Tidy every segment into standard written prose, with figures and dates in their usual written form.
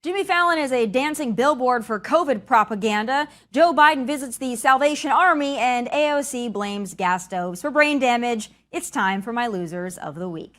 Jimmy Fallon is a dancing billboard for COVID propaganda. Joe Biden visits the Salvation Army, and AOC blames gas stoves for brain damage. It's time for my losers of the week.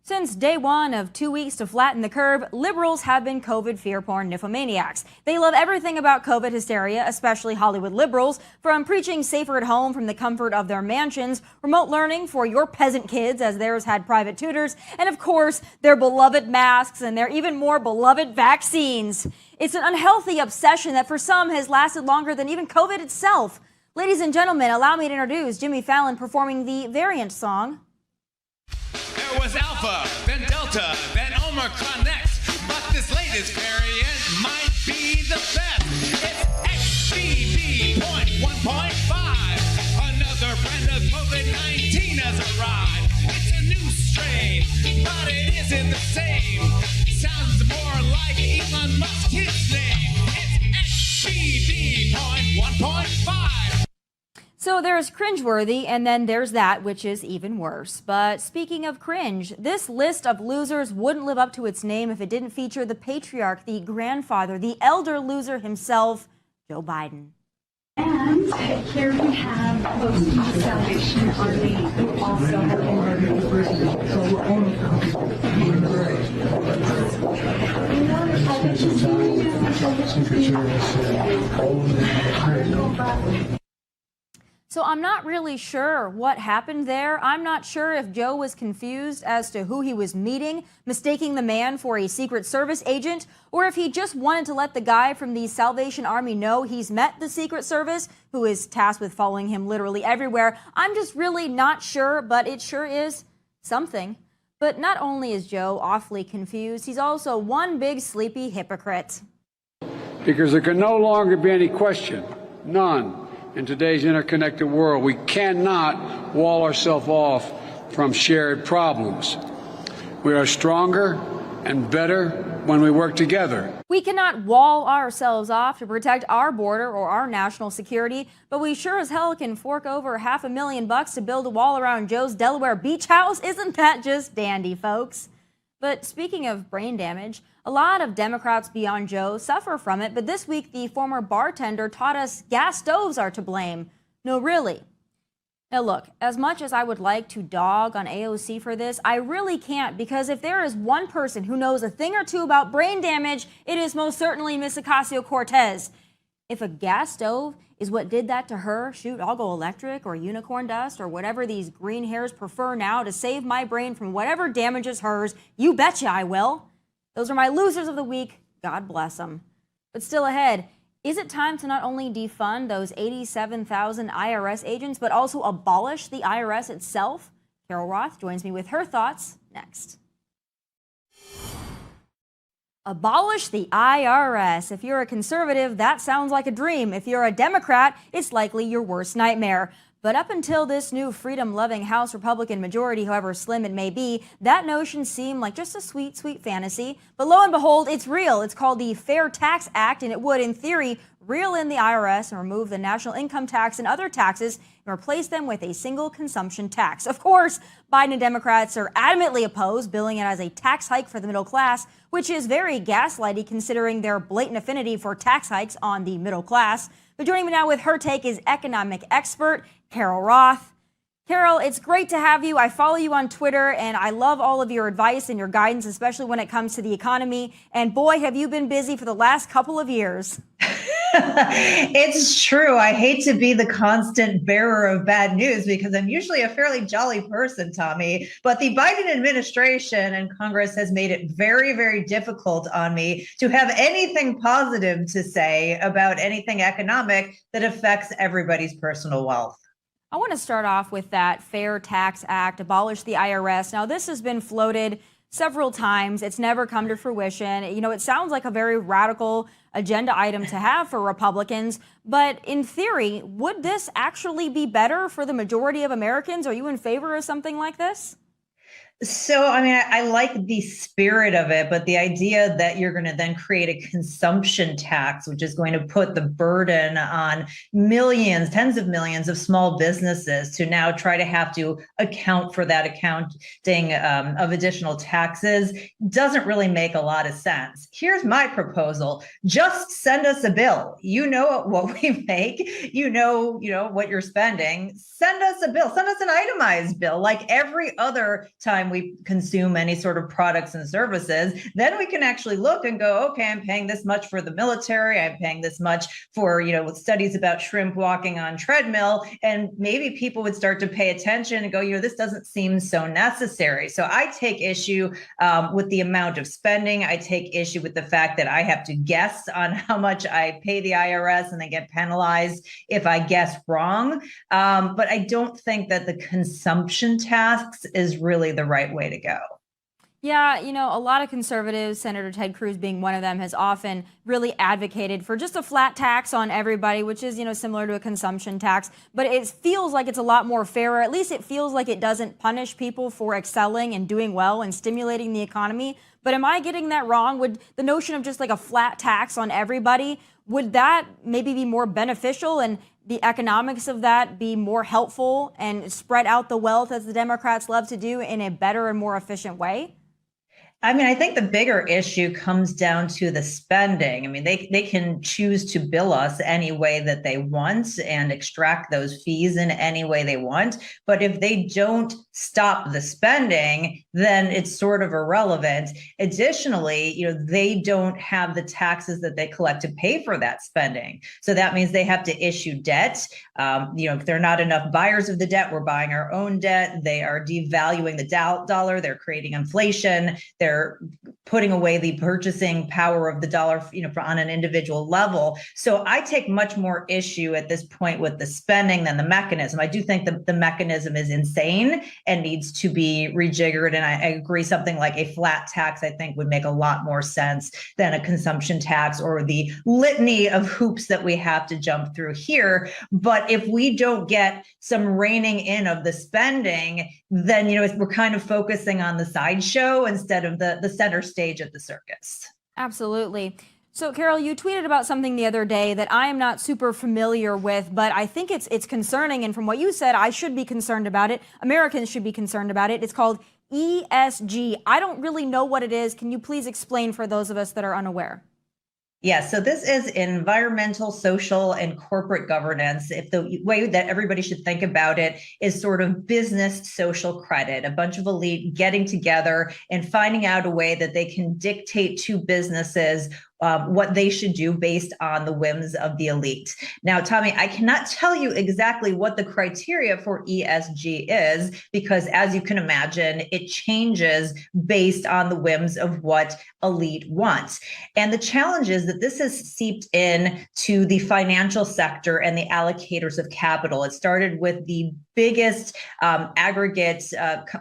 Since day one of 2 weeks to flatten the curve, liberals have been COVID fear porn nymphomaniacs. They love everything about COVID hysteria, especially Hollywood liberals, from preaching safer at home from the comfort of their mansions, remote learning for your peasant kids as theirs had private tutors, and of course, their beloved masks and their even more beloved vaccines. It's an unhealthy obsession that for some has lasted longer than even COVID itself. Ladies and gentlemen, allow me to introduce Jimmy Fallon performing the variant song. There was Alpha, then Delta, then Omicron next. But this latest variant might be the best. It's XBB.1.5. Another brand of COVID-19 has arrived. It's a new strain, but it isn't the same. Sounds more like Elon Musk's name. It's XBB.1.5. So there's cringeworthy, and then there's that, which is even worse. But speaking of cringe, this list of losers wouldn't live up to its name if it didn't feature the patriarch, the grandfather, the elder loser himself, Joe Biden. And here we have folks from the Salvation Army who also have been So I'm not really sure what happened there. I'm not sure if Joe was confused as to who he was meeting, mistaking the man for a Secret Service agent, or if he just wanted to let the guy from the Salvation Army know he's met the Secret Service, who is tasked with following him literally everywhere. I'm just really not sure, but it sure is something. But not only is Joe awfully confused, he's also one big sleepy hypocrite. Because there can no longer be any question, none. In today's interconnected world, we cannot wall ourselves off from shared problems. We are stronger and better when we work together. We cannot wall ourselves off to protect our border or our national security, but we sure as hell can fork over $500,000 to build a wall around Joe's Delaware beach house. Isn't that just dandy, folks? But speaking of brain damage, a lot of Democrats beyond Joe suffer from it, but this week the former bartender taught us gas stoves are to blame. No, really. Now look, as much as I would like to dog on AOC for this, I really can't, because if there is one person who knows a thing or two about brain damage, it is most certainly Miss Ocasio-Cortez. If a gas stove is what did that to her, shoot, I'll go electric or unicorn dust or whatever these green hairs prefer now to save my brain from whatever damages hers. You betcha I will. Those are my losers of the week. God bless them. But still ahead, is it time to not only defund those 87,000 IRS agents, but also abolish the IRS itself? Carol Roth joins me with her thoughts next. Abolish the IRS. If you're a conservative, that sounds like a dream. If you're a Democrat, it's likely your worst nightmare. But up until this new freedom-loving House Republican majority, however slim it may be, that notion seemed like just a sweet, sweet fantasy. But lo and behold, it's real. It's called the Fair Tax Act, and it would, in theory, reel in the IRS and remove the national income tax and other taxes and replace them with a single consumption tax. Of course, Biden and Democrats are adamantly opposed, billing it as a tax hike for the middle class, which is very gaslighty considering their blatant affinity for tax hikes on the middle class. But joining me now with her take is economic expert Carol Roth. Carol, it's great to have you. I follow you on Twitter, and I love all of your advice and your guidance, especially when it comes to the economy. And boy, have you been busy for the last couple of years. It's true. I hate to be the constant bearer of bad news because I'm usually a fairly jolly person, Tomi. But the Biden administration and Congress has made it very, very difficult on me to have anything positive to say about anything economic that affects everybody's personal wealth. I want to start off with that Fair Tax Act, abolish the IRS. Now, this has been floated several times. It's never come to fruition. You know, it sounds like a very radical agenda item to have for Republicans. But in theory, would this actually be better for the majority of Americans? Are you in favor of something like this? So, I mean, I like the spirit of it, but the idea that you're going to then create a consumption tax, which is going to put the burden on millions, tens of millions of small businesses to now try to have to account for that accounting of additional taxes doesn't really make a lot of sense. Here's my proposal. Just send us a bill. You know what we make. You know what you're spending. Send us a bill. Send us an itemized bill like every other time we consume any sort of products and services. Then we can actually look and go, okay, I'm paying this much for the military. I'm paying this much for, studies about shrimp walking on treadmill. And maybe people would start to pay attention and go, this doesn't seem so necessary. So I take issue with the amount of spending. I take issue with the fact that I have to guess on how much I pay the IRS and then get penalized if I guess wrong. But I don't think that the consumption tax is really the right way to go. Yeah, a lot of conservatives, Senator Ted Cruz being one of them, has often really advocated for just a flat tax on everybody, which is, similar to a consumption tax. But it feels like it's a lot more fair, or at least it feels like it doesn't punish people for excelling and doing well and stimulating the economy. But am I getting that wrong? Would the notion of just like a flat tax on everybody, would that maybe be more beneficial and the economics of that be more helpful and spread out the wealth, as the Democrats love to do, in a better and more efficient way? I mean, I think the bigger issue comes down to the spending. I mean, they can choose to bill us any way that they want and extract those fees in any way they want. But if they don't stop the spending, then it's sort of irrelevant. Additionally, they don't have the taxes that they collect to pay for that spending. So that means they have to issue debt. If there are not enough buyers of the debt, we're buying our own debt. They are devaluing the dollar. They're creating inflation. They're putting away the purchasing power of the dollar, on an individual level. So I take much more issue at this point with the spending than the mechanism. I do think that the mechanism is insane and needs to be rejiggered. And I agree, something like a flat tax, I think, would make a lot more sense than a consumption tax or the litany of hoops that we have to jump through here. But if we don't get some reining in of the spending, then, we're kind of focusing on the sideshow instead of the center stage at the circus. Absolutely. So, Carol, you tweeted about something the other day that I am not super familiar with, but I think it's concerning. And from what you said, I should be concerned about it. Americans should be concerned about it. It's called ESG. I don't really know what it is. Can you please explain for those of us that are unaware? Yeah, so this is environmental, social, and corporate governance. If the way that everybody should think about it is sort of business social credit, a bunch of elite getting together and finding out a way that they can dictate to businesses what they should do based on the whims of the elite. Now, Tomi, I cannot tell you exactly what the criteria for ESG is, because as you can imagine, it changes based on the whims of what elite wants. And the challenge is that this has seeped in to the financial sector and the allocators of capital. It started with the biggest aggregate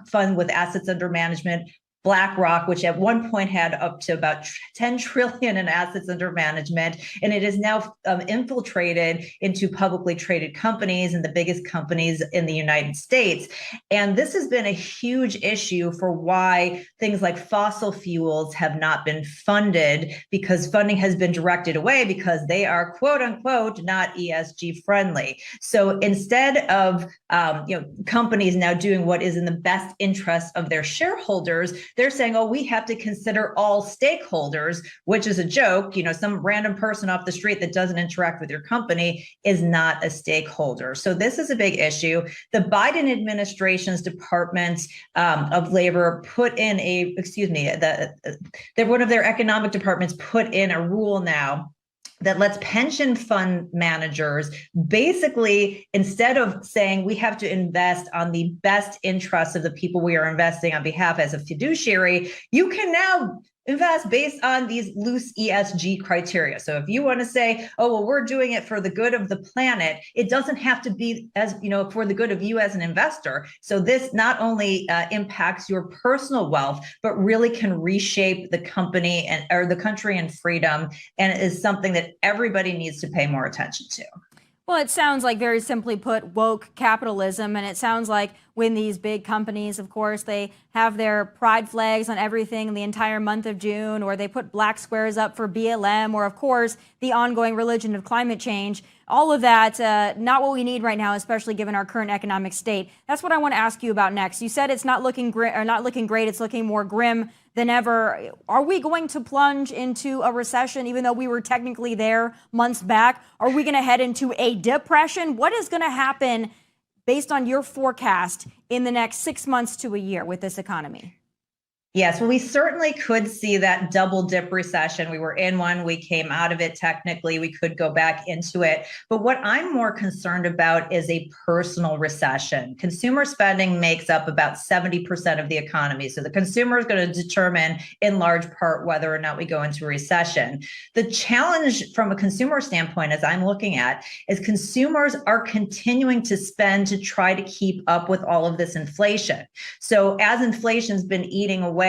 fund with assets under management, BlackRock, which at one point had up to about 10 trillion in assets under management, and it is now infiltrated into publicly traded companies and the biggest companies in the United States. And this has been a huge issue for why things like fossil fuels have not been funded, because funding has been directed away because they are, quote unquote, not ESG friendly. So instead of companies now doing what is in the best interest of their shareholders, they're saying, oh, we have to consider all stakeholders, which is a joke. Some random person off the street that doesn't interact with your company is not a stakeholder. So this is a big issue. The Biden administration's Department of Labor put in one of their economic departments put in a rule now that lets pension fund managers basically, instead of saying we have to invest on the best interests of the people we are investing on behalf as a fiduciary, you can now invest based on these loose ESG criteria. So if you want to say, oh, well, we're doing it for the good of the planet, it doesn't have to be for the good of you as an investor. So this not only impacts your personal wealth, but really can reshape the company or the country and freedom, and is something that everybody needs to pay more attention to. Well, it sounds like, very simply put, woke capitalism. And it sounds like when these big companies, of course, they have their pride flags on everything the entire month of June, or they put black squares up for BLM, or, of course, the ongoing religion of climate change. All of that, not what we need right now, especially given our current economic state. That's what I want to ask you about next. You said it's not looking great, it's looking more grim than ever. Are we going to plunge into a recession, even though we were technically there months back? Are we going to head into a depression? What is going to happen based on your forecast in the next 6 months to a year with this economy? Yes, well, we certainly could see that double dip recession. We were in one, we came out of it technically, we could go back into it. But what I'm more concerned about is a personal recession. Consumer spending makes up about 70% of the economy. So the consumer is going to determine in large part whether or not we go into a recession. The challenge from a consumer standpoint, as I'm looking at, is consumers are continuing to spend to try to keep up with all of this inflation. So as inflation's been eating away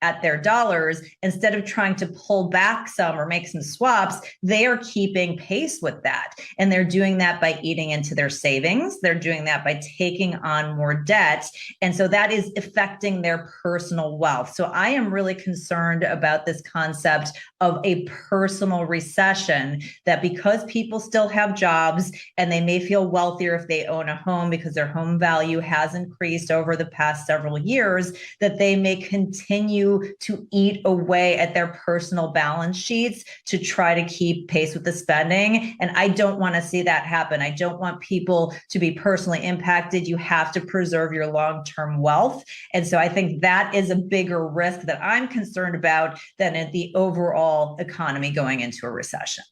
at their dollars, instead of trying to pull back some or make some swaps, they are keeping pace with that. And they're doing that by eating into their savings. They're doing that by taking on more debt. And so that is affecting their personal wealth. So I am really concerned about this concept of a personal recession, that because people still have jobs and they may feel wealthier if they own a home because their home value has increased over the past several years, that they may continue to eat away at their personal balance sheets to try to keep pace with the spending. And I don't want to see that happen. I don't want people to be personally impacted. You have to preserve your long-term wealth. And so I think that is a bigger risk that I'm concerned about than in the overall economy going into a recession.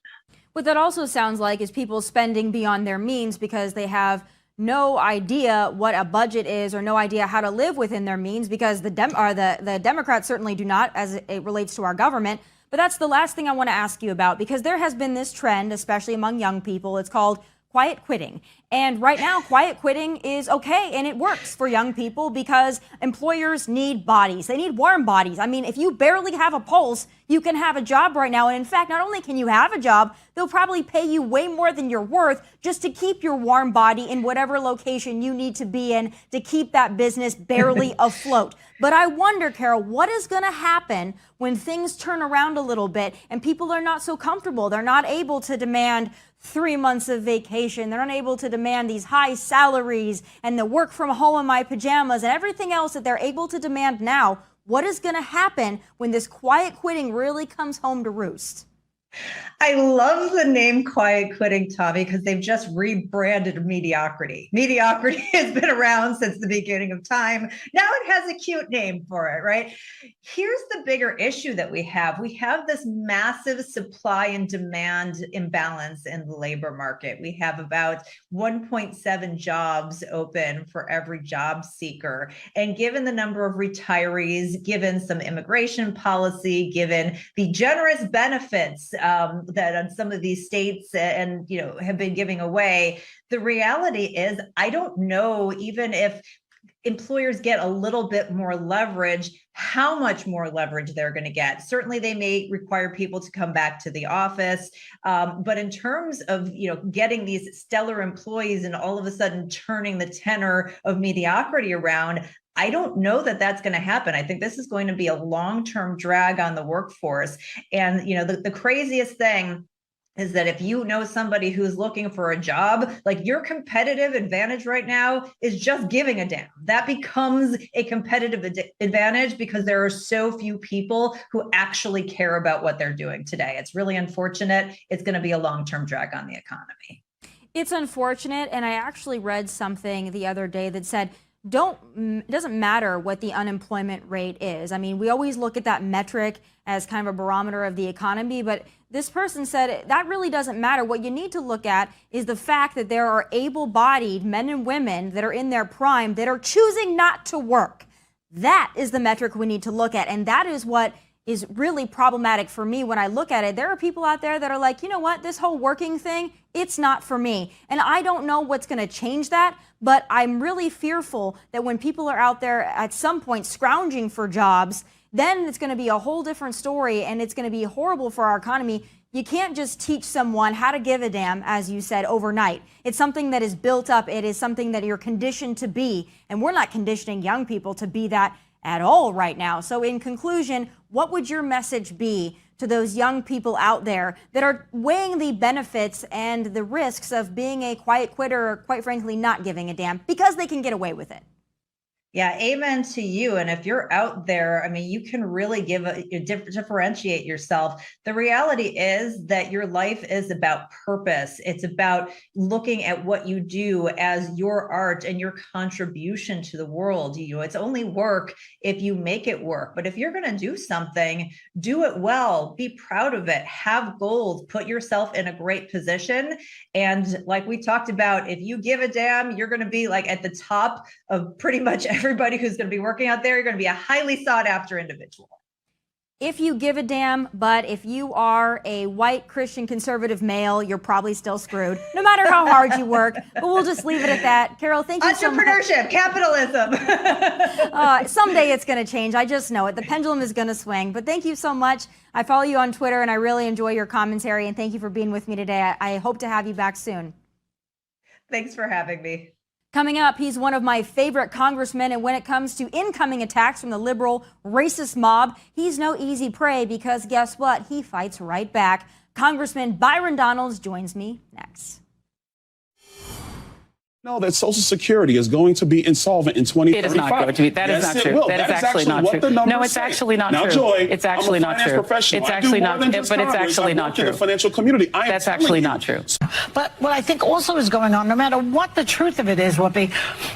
What that also sounds like is people spending beyond their means because they have no idea what a budget is, or no idea how to live within their means, because the Democrats certainly do not, as it relates to our government. But that's the last thing I want to ask you about, because there has been this trend, especially among young people. It's called quiet quitting. And right now, quiet quitting is okay, and it works for young people because employers need bodies. They need warm bodies. I mean, if you barely have a pulse, you can have a job right now. And in fact, not only can you have a job, they'll probably pay you way more than you're worth just to keep your warm body in whatever location you need to be in to keep that business barely afloat. But I wonder, Carol, what is going to happen when things turn around a little bit and people are not so comfortable? They're not able to demand 3 months of vacation. They're unable to demand these high salaries and the work from home in my pajamas and everything else that they're able to demand now. What is going to happen when this quiet quitting really comes home to roost? I love the name quiet quitting, Tomi, because they've just rebranded mediocrity. Mediocrity has been around since the beginning of time. Now it has a cute name for it, right? Here's the bigger issue that we have. We have this massive supply and demand imbalance in the labor market. We have about 1.7 jobs open for every job seeker. And given the number of retirees, given some immigration policy, given the generous benefits that on some of these states and have been giving away, the reality is I don't know, even if employers get a little bit more leverage, how much more leverage they're going to get. Certainly they may require people to come back to the office, but in terms of getting these stellar employees and all of a sudden turning the tenor of mediocrity around, I don't know that that's going to happen. I think this is going to be a long-term drag on the workforce. And the craziest thing is that if you know somebody who's looking for a job, like, your competitive advantage right now is just giving a damn. That becomes a competitive advantage because there are so few people who actually care about what they're doing today. It's really unfortunate. It's going to be a long-term drag on the economy. It's unfortunate. And I actually read something the other day that said, it doesn't matter what the unemployment rate is. I mean, we always look at that metric as kind of a barometer of the economy, but this person said that really doesn't matter. What you need to look at is the fact that there are able-bodied men and women that are in their prime that are choosing not to work. That is the metric we need to look at, and that is what is really problematic for me when I look at it. There are people out there that are like, you know what, this whole working thing, it's not for me. And I don't know what's going to change that, but I'm really fearful that when people are out there at some point scrounging for jobs, then it's going to be a whole different story, and it's going to be horrible for our economy. You can't just teach someone how to give a damn, as you said, overnight. It's something that is built up. It is something that you're conditioned to be. And we're not conditioning young people to be that at all right now. So in conclusion, what would your message be to those young people out there that are weighing the benefits and the risks of being a quiet quitter or, quite frankly, not giving a damn because they can get away with it? Yeah, amen to you. And if you're out there, I mean, you can really differentiate yourself. The reality is that your life is about purpose. It's about looking at what you do as your art and your contribution to the world. It's only work if you make it work. But if you're going to do something, do it well, be proud of it, have goals, put yourself in a great position. And like we talked about, if you give a damn, you're going to be like at the top of pretty much everybody who's going to be working out there. You're going to be a highly sought after individual. If you give a damn, but if you are a white Christian conservative male, you're probably still screwed, no matter how hard you work. But we'll just leave it at that. Carol, thank you so much. Entrepreneurship, capitalism. Someday it's going to change. I just know it. The pendulum is going to swing. But thank you so much. I follow you on Twitter, and I really enjoy your commentary. And thank you for being with me today. I hope to have you back soon. Thanks for having me. Coming up, he's one of my favorite congressmen, and when it comes to incoming attacks from the liberal racist mob, he's no easy prey because guess what? He fights right back. Congressman Byron Donalds joins me next. No, that Social Security is going to be insolvent in 2035. It is not going to be. That is not true. That is actually not true. No, it's actually not true. Now, Joy, it's actually not true. It's actually not true. But it's actually not true. The financial community. That's actually not true. But what I think also is going on, no matter what the truth of it is, Whoopi,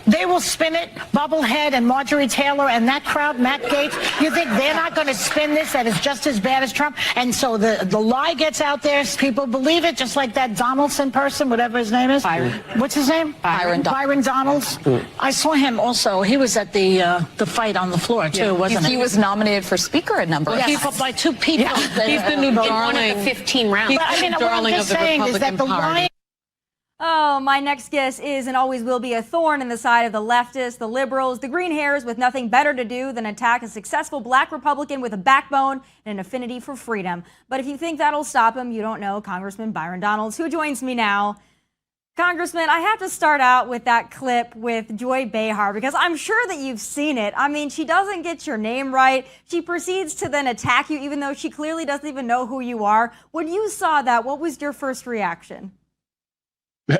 they will spin it. Bubblehead and Marjorie Taylor and that crowd, Matt Gaetz. You think they're not going to spin this? That is just as bad as Trump. And so the lie gets out there. People believe it, just like that Donaldson person, whatever his name is. Byron. What's his name? Byron Donalds. I saw him also. He was at the fight on the floor too, wasn't he? He was nominated for speaker a number of times. By two people. Yeah. He's the new darling. 15 rounds. But I mean, what I'm just saying is that the lie. Oh, my next guest is and always will be a thorn in the side of the leftists, the liberals, the green hairs with nothing better to do than attack a successful black Republican with a backbone and an affinity for freedom. But if you think that'll stop him, you don't know Congressman Byron Donalds, who joins me now. Congressman, I have to start out with that clip with Joy Behar because I'm sure that you've seen it. I mean, she doesn't get your name right. She proceeds to then attack you even though she clearly doesn't even know who you are. When you saw that, what was your first reaction?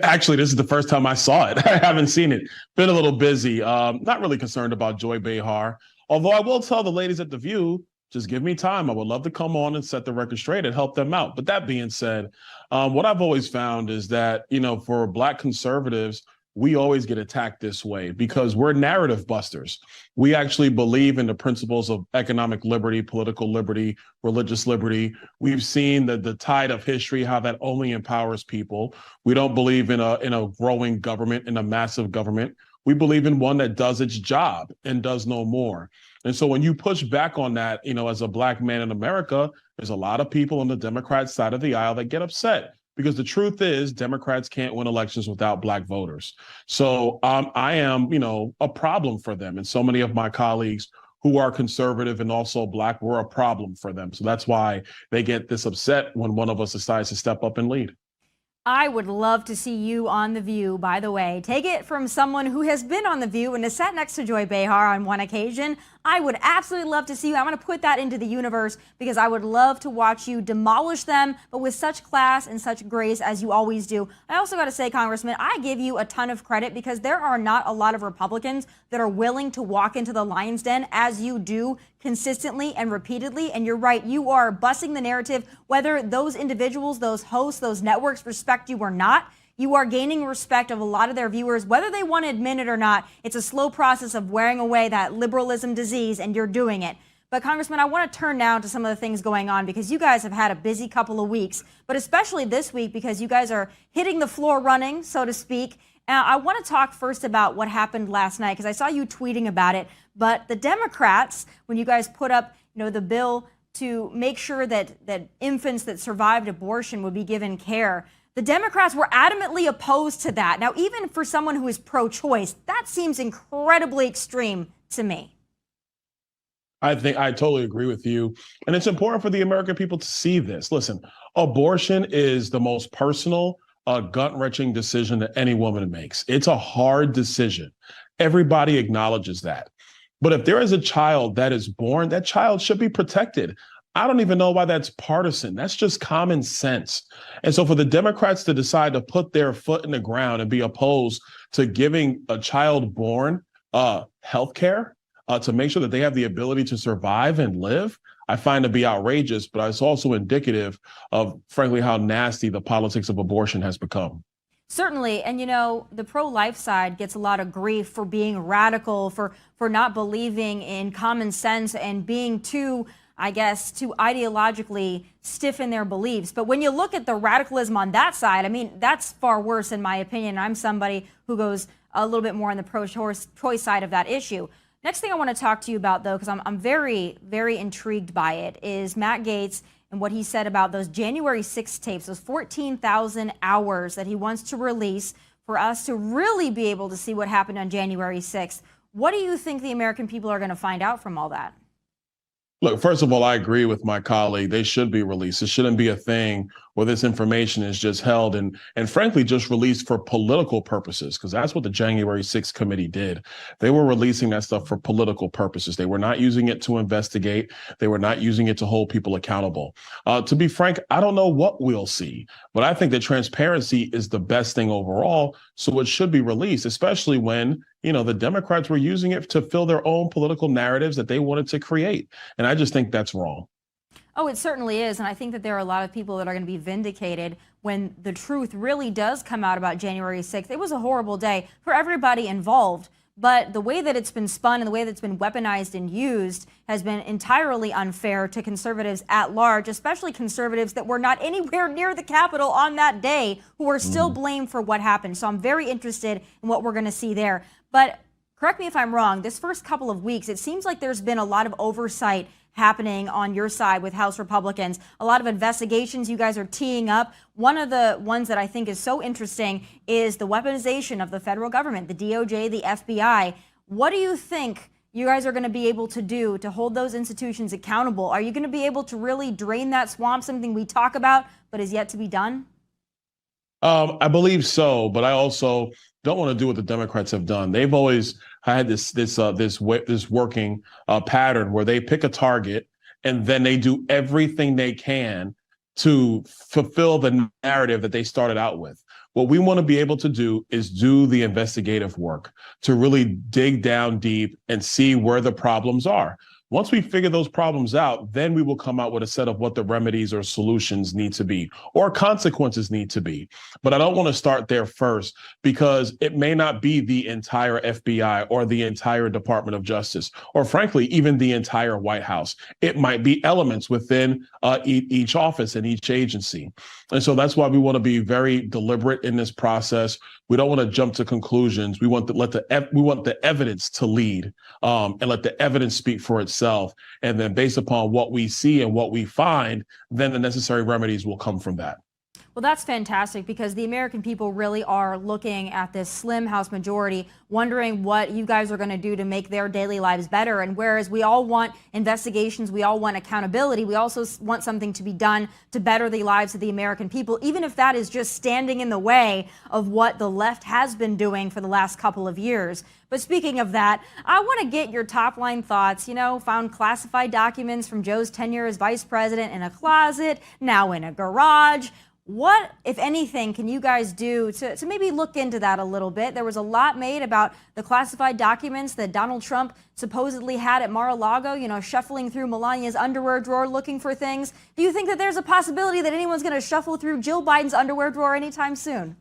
Actually, this is the first time I saw it. I haven't seen it. Been a little busy. Not really concerned about Joy Behar. Although I will tell the ladies at The View, just give me time. I would love to come on and set the record straight and help them out. But that being said, what I've always found is that, for Black conservatives, we always get attacked this way because we're narrative busters. We actually believe in the principles of economic liberty, political liberty, religious liberty. We've seen the tide of history, how that only empowers people. We don't believe in a growing government, in a massive government. We believe in one that does its job and does no more. And so when you push back on that, as a Black man in America, there's a lot of people on the Democrat side of the aisle that get upset because the truth is Democrats can't win elections without Black voters. So I am, a problem for them. And so many of my colleagues who are conservative and also Black, we're a problem for them. So that's why they get this upset when one of us decides to step up and lead. I would love to see you on The View, by the way. Take it from someone who has been on The View and has sat next to Joy Behar on one occasion. I would absolutely love to see you. I'm going to put that into the universe because I would love to watch you demolish them, but with such class and such grace as you always do. I also got to say, Congressman, I give you a ton of credit because there are not a lot of Republicans that are willing to walk into the lion's den as you do consistently and repeatedly. And you're right, you are busting the narrative, whether those individuals, those hosts, those networks respect you or not. You are gaining respect of a lot of their viewers, whether they want to admit it or not. It's a slow process of wearing away that liberalism disease, and you're doing it. But Congressman, I want to turn now to some of the things going on because you guys have had a busy couple of weeks, but especially this week because you guys are hitting the floor running, so to speak. I want to talk first about what happened last night because I saw you tweeting about it. But the Democrats, when you guys put up, the bill to make sure that infants that survived abortion would be given care, the Democrats were adamantly opposed to that. Now, even for someone who is pro-choice, that seems incredibly extreme to me. I think I totally agree with you. And it's important for the American people to see this. Listen, abortion is the most personal, gut-wrenching decision that any woman makes. It's a hard decision. Everybody acknowledges that. But if there is a child that is born, that child should be protected. I don't even know why that's partisan. That's just common sense. And so for the Democrats to decide to put their foot in the ground and be opposed to giving a child born health care, to make sure that they have the ability to survive and live, I find to be outrageous, but it's also indicative of, frankly, how nasty the politics of abortion has become. Certainly. And, you know, the pro-life side gets a lot of grief for being radical, for not believing in common sense and being too, I guess, too ideologically stiff in their beliefs. But when you look at the radicalism on that side, I mean, that's far worse in my opinion. I'm somebody who goes a little bit more on the pro-choice side of that issue. Next thing I want to talk to you about, though, because I'm very, very intrigued by it, is Matt Gaetz and what he said about those January 6th tapes, those 14,000 hours that he wants to release for us to really be able to see what happened on January 6th. What do you think the American people are going to find out from all that? Look, first of all, I agree with my colleague. They should be released. It shouldn't be a thing where this information is just held and frankly, just released for political purposes, because that's what the January 6th committee did. They were releasing that stuff for political purposes. They were not using it to investigate. They were not using it to hold people accountable. To be frank, I don't know what we'll see, but I think that transparency is the best thing overall. So it should be released, especially when, you know, the Democrats were using it to fill their own political narratives that they wanted to create. And I just think that's wrong. Oh, it certainly is. And I think that there are a lot of people that are going to be vindicated when the truth really does come out about January 6th. It was a horrible day for everybody involved. But the way that it's been spun and the way that it's been weaponized and used has been entirely unfair to conservatives at large, especially conservatives that were not anywhere near the Capitol on that day, who are still blamed for what happened. So I'm very interested in what we're going to see there. But correct me if I'm wrong, this first couple of weeks, it seems like there's been a lot of oversight happening on your side with House Republicans. A lot of investigations you guys are teeing up. One of the ones that I think is so interesting is the weaponization of the federal government, the DOJ, the FBI. What do you think you guys are going to be able to do to hold those institutions accountable? Are you going to be able to really drain that swamp, something we talk about but is yet to be done? I believe so, but I also don't want to do what the Democrats have done. They've always had this working pattern where they pick a target and then they do everything they can to fulfill the narrative that they started out with. What we want to be able to do is do the investigative work to really dig down deep and see where the problems are. Once we figure those problems out, then we will come out with a set of what the remedies or solutions need to be or consequences need to be. But I don't want to start there first because it may not be the entire FBI or the entire Department of Justice or frankly, even the entire White House. It might be elements within each office and each agency. And so that's why we want to be very deliberate in this process. We don't want to jump to conclusions. We want the evidence to lead and let the evidence speak for itself. And then based upon what we see and what we find, then the necessary remedies will come from that. Well, that's fantastic because the American people really are looking at this slim House majority, wondering what you guys are going to do to make their daily lives better. And whereas we all want investigations, we all want accountability, we also want something to be done to better the lives of the American people, even if that is just standing in the way of what the left has been doing for the last couple of years. But speaking of that, I want to get your top line thoughts. You know, found classified documents from Joe's tenure as vice president in a closet, now in a garage. What, if anything, can you guys do to maybe look into that a little bit? There was a lot made about the classified documents that Donald Trump supposedly had at Mar-a-Lago, you know, shuffling through Melania's underwear drawer looking for things. Do you think that there's a possibility that anyone's going to shuffle through Jill Biden's underwear drawer anytime soon?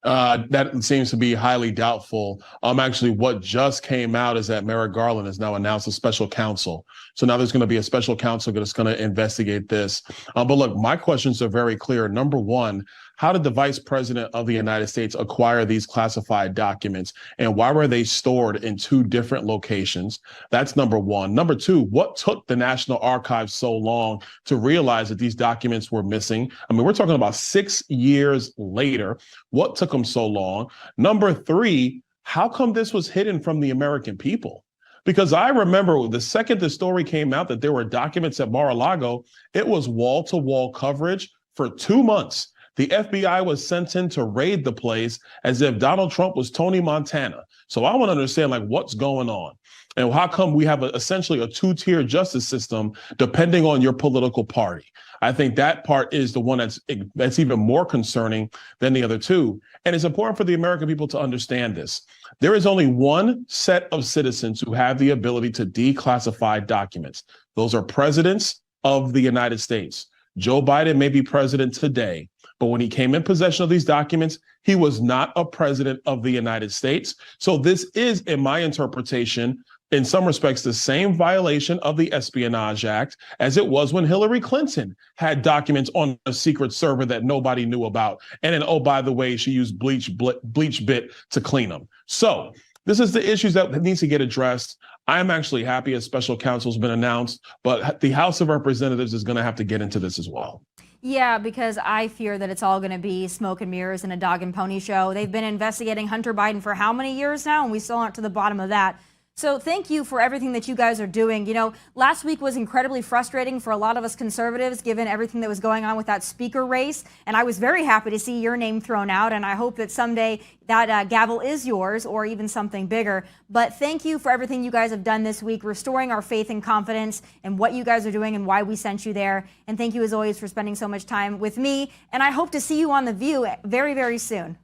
That seems to be highly doubtful. Actually, what just came out is that Merrick Garland has now announced a special counsel. So now there's going to be a special counsel that's going to investigate this. But look, my questions are very clear. Number one, how did the vice president of the United States acquire these classified documents? And why were they stored in two different locations? That's number one. Number two, what took the National Archives so long to realize that these documents were missing? I mean, we're talking about 6 years later. What took them so long? Number three, how come this was hidden from the American people? Because I remember the second the story came out that there were documents at Mar-a-Lago, it was wall-to-wall coverage for 2 months. The FBI was sent in to raid the place as if Donald Trump was Tony Montana. So I want to understand, like, what's going on? And how come we have essentially a two-tier justice system depending on your political party? I think that part is the one that's even more concerning than the other two. And it's important for the American people to understand this. There is only one set of citizens who have the ability to declassify documents. Those are presidents of the United States. Joe Biden may be president today, but when he came in possession of these documents, he was not a president of the United States. So this is, in my interpretation, in some respects, the same violation of the Espionage Act as it was when Hillary Clinton had documents on a secret server that nobody knew about. And then, oh, by the way, she used bleach bit to clean them. So this is the issues that needs to get addressed. I'm actually happy a special counsel's been announced, but the House of Representatives is going to have to get into this as well. Yeah, because I fear that it's all going to be smoke and mirrors and a dog and pony show. They've been investigating Hunter Biden for how many years now, and we still aren't to the bottom of that. So thank you for everything that you guys are doing. You know, last week was incredibly frustrating for a lot of us conservatives, given everything that was going on with that speaker race. And I was very happy to see your name thrown out. And I hope that someday that gavel is yours or even something bigger. But thank you for everything you guys have done this week, restoring our faith and confidence in what you guys are doing and why we sent you there. And thank you, as always, for spending so much time with me. And I hope to see you on The View very, very soon.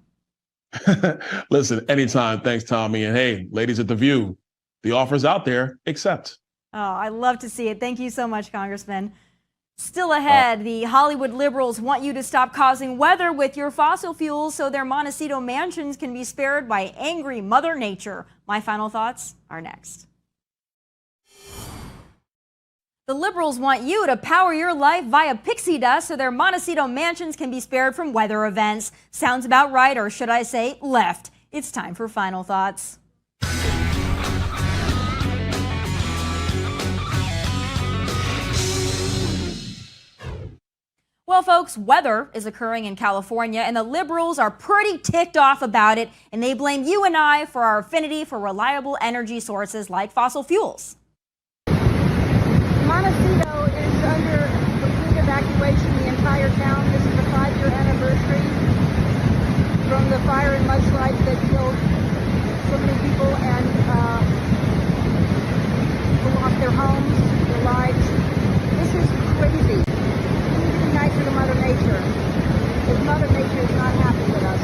Listen, anytime. Thanks, Tommy. And hey, ladies at The View, the offer's out there, accept. Oh, I love to see it. Thank you so much, Congressman. Still ahead, the Hollywood liberals want you to stop causing weather with your fossil fuels so their Montecito mansions can be spared by angry Mother Nature. My final thoughts are next. The liberals want you to power your life via pixie dust so their Montecito mansions can be spared from weather events. Sounds about right, or should I say left. It's time for final thoughts. Well, folks, weather is occurring in California, and the liberals are pretty ticked off about it, and they blame you and I for our affinity for reliable energy sources like fossil fuels. Montecito is under complete evacuation, the entire town. This is the 5-year anniversary from the fire and mudslides that killed so many people and people lost their homes, their lives. This is crazy. Nicer to Mother Nature, because Mother Nature is not happy with us.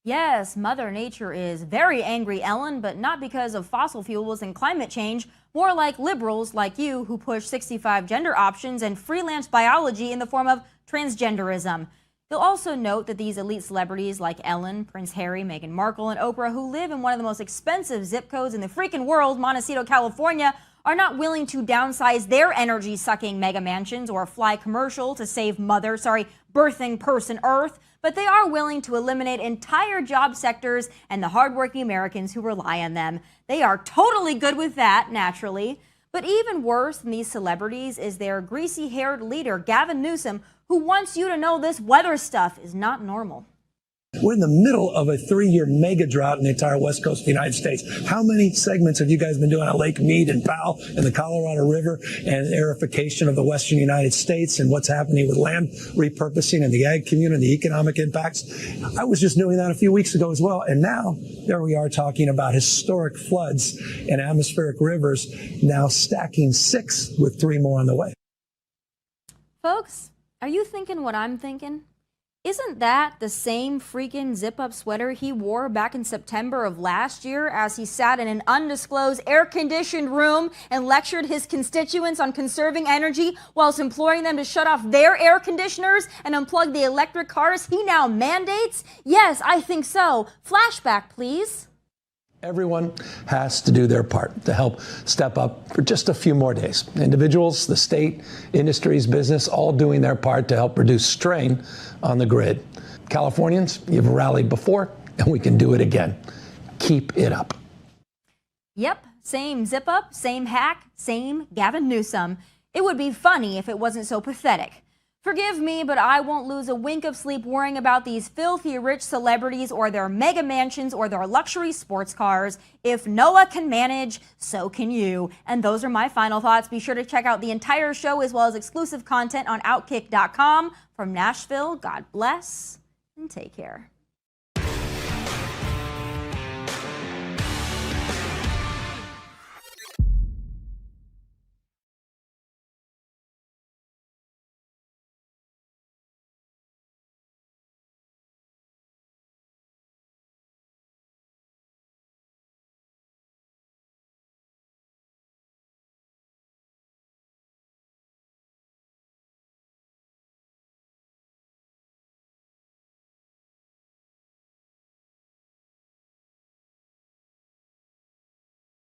Yes, Mother Nature is very angry, Ellen, but not because of fossil fuels and climate change, more like liberals like you who push 65 gender options and freelance biology in the form of transgenderism. You'll also note that these elite celebrities like Ellen, Prince Harry, Meghan Markle, and Oprah, who live in one of the most expensive zip codes in the freaking world, Montecito, California, are not willing to downsize their energy-sucking mega mansions or fly commercial to save birthing person Earth, but they are willing to eliminate entire job sectors and the hardworking Americans who rely on them. They are totally good with that, naturally. But even worse than these celebrities is their greasy-haired leader, Gavin Newsom, who wants you to know this weather stuff is not normal. We're in the middle of a 3-year mega drought in the entire west coast of the United States. How many segments have you guys been doing on Lake Mead and Powell and the Colorado River and aerification of the western United States and what's happening with land repurposing and the ag community, the economic impacts? I was just doing that a few weeks ago as well. And now there we are talking about historic floods and atmospheric rivers now stacking 6 with 3 more on the way. Folks, are you thinking what I'm thinking? Isn't that the same freaking zip-up sweater he wore back in September of last year as he sat in an undisclosed air-conditioned room and lectured his constituents on conserving energy whilst imploring them to shut off their air conditioners and unplug the electric cars he now mandates? Yes, I think so. Flashback, please. Everyone has to do their part to help step up for just a few more days. Individuals, the state, industries, business, all doing their part to help reduce strain on the grid. Californians, you've rallied before, and we can do it again. Keep it up. Yep, same zip up, same hack, same Gavin Newsom. It would be funny if it wasn't so pathetic. Forgive me, but I won't lose a wink of sleep worrying about these filthy rich celebrities or their mega mansions or their luxury sports cars. If Noah can manage, so can you. And those are my final thoughts. Be sure to check out the entire show as well as exclusive content on Outkick.com. From Nashville, God bless and take care.